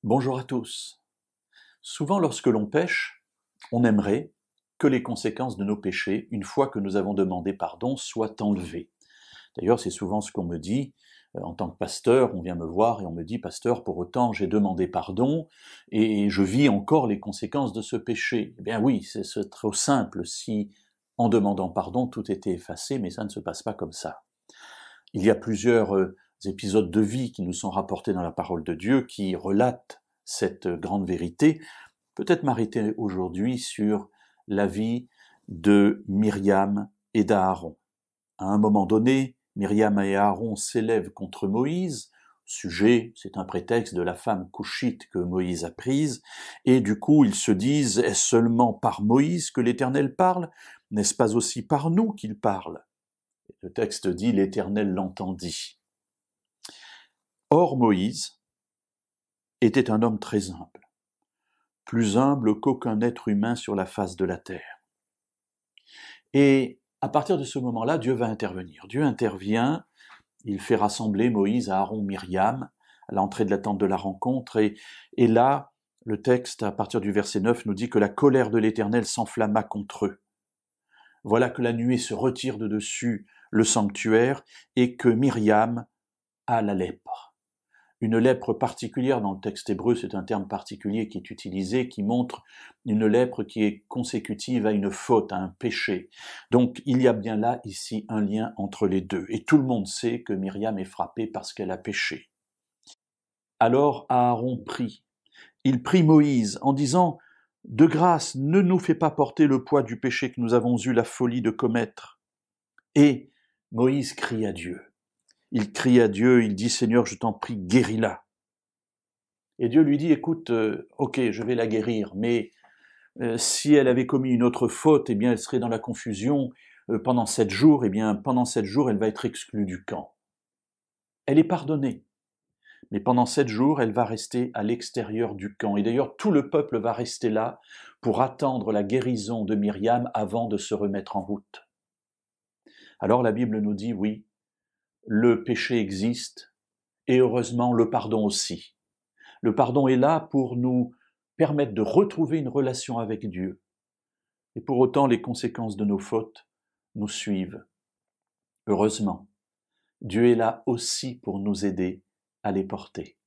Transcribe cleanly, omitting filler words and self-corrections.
Bonjour à tous. Souvent lorsque l'on pêche, on aimerait que les conséquences de nos péchés, une fois que nous avons demandé pardon, soient enlevées. D'ailleurs, c'est souvent ce qu'on me dit. En tant que pasteur, on vient me voir et on me dit, pasteur, pour autant j'ai demandé pardon et je vis encore les conséquences de ce péché. Eh bien oui, c'est trop simple si, en demandant pardon, tout était effacé, mais ça ne se passe pas comme ça. Il y a plusieurs épisodes de vie qui nous sont rapportés dans la parole de Dieu qui relatent cette grande vérité. Peut-être m'arrêter aujourd'hui sur la vie de Myriam et d'Aaron. À un moment donné, Myriam et Aaron s'élèvent contre Moïse. Sujet, c'est un prétexte de la femme couchite que Moïse a prise, et du coup ils se disent, est-ce seulement par Moïse que l'Éternel parle? N'est-ce pas aussi par nous qu'il parle? Le texte dit, l'Éternel l'entendit. Or Moïse était un homme très humble, plus humble qu'aucun être humain sur la face de la terre. Et à partir de ce moment-là, Dieu va intervenir. Dieu intervient, il fait rassembler Moïse, Aaron, Myriam à l'entrée de la tente de la rencontre, et là, le texte, à partir du verset 9, nous dit que la colère de l'Éternel s'enflamma contre eux. Voilà que la nuée se retire de dessus le sanctuaire et que Myriam a la lèpre. Une lèpre particulière dans le texte hébreu, c'est un terme particulier qui est utilisé, qui montre une lèpre qui est consécutive à une faute, à un péché. Donc il y a bien là, ici, un lien entre les deux. Et tout le monde sait que Myriam est frappée parce qu'elle a péché. Alors Aaron prie. Il prie Moïse en disant « De grâce, ne nous fais pas porter le poids du péché que nous avons eu la folie de commettre. » Et Moïse crie à Dieu. Il crie à Dieu, il dit « Seigneur, je t'en prie, guéris-la. » Et Dieu lui dit « Écoute, ok, je vais la guérir, mais si elle avait commis une autre faute, eh bien, elle serait dans la confusion pendant 7 jours, eh bien, pendant 7 jours, elle va être exclue du camp. Elle est pardonnée, mais pendant 7 jours, elle va rester à l'extérieur du camp. Et d'ailleurs, tout le peuple va rester là pour attendre la guérison de Myriam avant de se remettre en route. » Alors la Bible nous dit, oui, le péché existe, et heureusement le pardon aussi. Le pardon est là pour nous permettre de retrouver une relation avec Dieu. Et pour autant, les conséquences de nos fautes nous suivent. Heureusement, Dieu est là aussi pour nous aider à les porter.